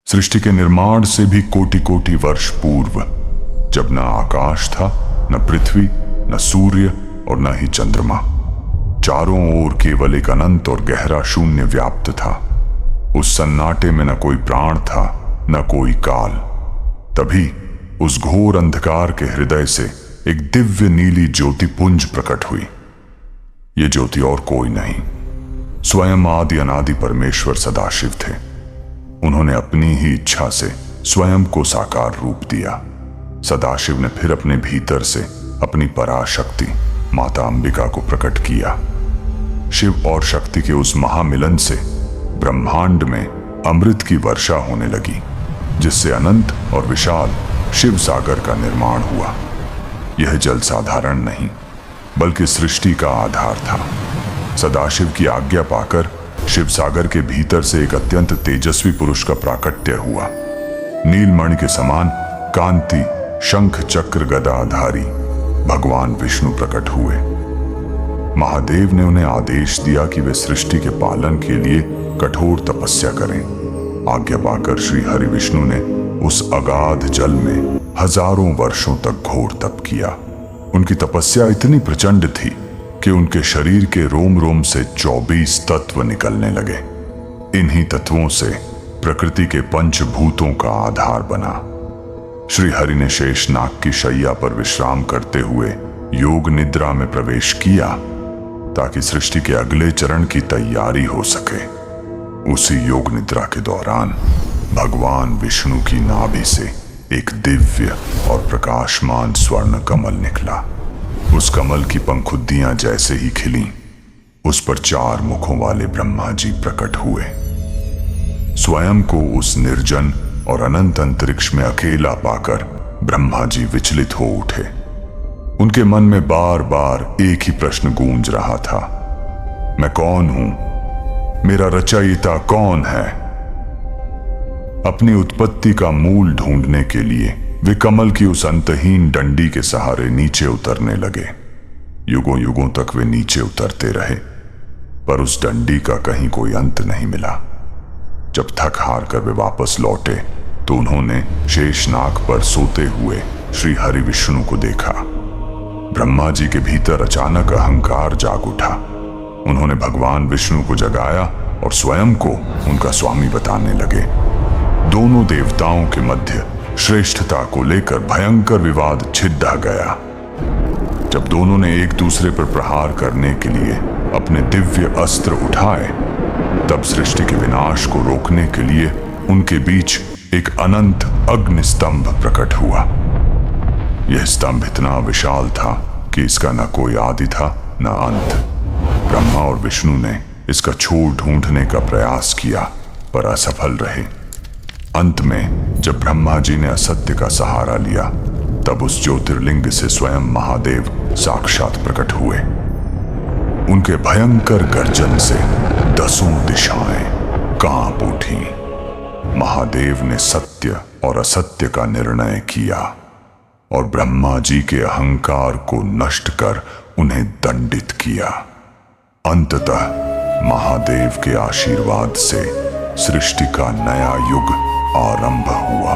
सृष्टि के निर्माण से भी कोटि कोटि वर्ष पूर्व, जब न आकाश था, न पृथ्वी, न सूर्य और न ही चंद्रमा, चारों ओर केवल एक अनंत और गहरा शून्य व्याप्त था। उस सन्नाटे में न कोई प्राण था, न कोई काल। तभी उस घोर अंधकार के हृदय से एक दिव्य नीली ज्योति पुंज प्रकट हुई। ये ज्योति और कोई नहीं, स्वयं आदि अनादि परमेश्वर सदाशिव थे। उन्होंने अपनी ही इच्छा से स्वयं को साकार रूप दिया। सदाशिव ने फिर अपने भीतर से अपनी पराशक्ति माता अंबिका को प्रकट किया। शिव और शक्ति के उस महामिलन से ब्रह्मांड में अमृत की वर्षा होने लगी, जिससे अनंत और विशाल शिव सागर का निर्माण हुआ। यह जल साधारण नहीं, बल्कि सृष्टि का आधार था। सदाशिव की आज्ञा पाकर शिव सागर के भीतर से एक अत्यंत तेजस्वी पुरुष का प्राकट्य हुआ। नीलमणि के समान कांति, शंख चक्र गदाधारी भगवान विष्णु प्रकट हुए। महादेव ने उन्हें आदेश दिया कि वे सृष्टि के पालन के लिए कठोर तपस्या करें। आज्ञा पाकर श्री हरि विष्णु ने उस अगाध जल में हजारों वर्षों तक घोर तप किया। उनकी तपस्या इतनी प्रचंड थी कि उनके शरीर के रोम रोम से 24 तत्व निकलने लगे। इन्हीं तत्वों से प्रकृति के पंचभूतों का आधार बना। श्री हरि ने शेषनाग की शैया पर विश्राम करते हुए योग निद्रा में प्रवेश किया, ताकि सृष्टि के अगले चरण की तैयारी हो सके। उसी योग निद्रा के दौरान भगवान विष्णु की नाभि से एक दिव्य और प्रकाशमान स्वर्ण कमल निकला। उस कमल की पंखुद्दियां जैसे ही खिली, उस पर 4 मुखों वाले ब्रह्मा जी प्रकट हुए। स्वयं को उस निर्जन और अनंत अंतरिक्ष में अकेला पाकर ब्रह्मा जी विचलित हो उठे। उनके मन में बार बार एक ही प्रश्न गूंज रहा था, मैं कौन हूं? मेरा रचयिता कौन है? अपनी उत्पत्ति का मूल ढूंढने के लिए वे कमल की उस अंतहीन डंडी के सहारे नीचे उतरने लगे। युगों युगों तक वे नीचे उतरते रहे, पर उस डंडी का कहीं कोई अंत नहीं मिला। जब थक हार कर वे वापस लौटे तो उन्होंने शेषनाग पर सोते हुए श्री हरि विष्णु को देखा। ब्रह्मा जी के भीतर अचानक अहंकार जाग उठा। उन्होंने भगवान विष्णु को जगाया और स्वयं को उनका स्वामी बताने लगे। दोनों देवताओं के मध्य श्रेष्ठता को लेकर भयंकर विवाद छिड़ गया। जब दोनों ने एक दूसरे पर प्रहार करने के लिए अपने दिव्य अस्त्र उठाए, तब सृष्टि के विनाश को रोकने के लिए उनके बीच एक अनंत अग्नि स्तंभ प्रकट हुआ। यह स्तंभ इतना विशाल था कि इसका न कोई आदि था न अंत। ब्रह्मा और विष्णु ने इसका छोर ढूंढने का प्रयास किया, पर असफल रहे। अंत में जब ब्रह्मा जी ने असत्य का सहारा लिया, तब उस ज्योतिर्लिंग से स्वयं महादेव साक्षात प्रकट हुए। उनके भयंकर गर्जन से 10 दिशाएं कांप उठी। महादेव ने सत्य और असत्य का निर्णय किया और ब्रह्मा जी के अहंकार को नष्ट कर उन्हें दंडित किया। अंततः महादेव के आशीर्वाद से सृष्टि का नया युग आरंभ हुआ।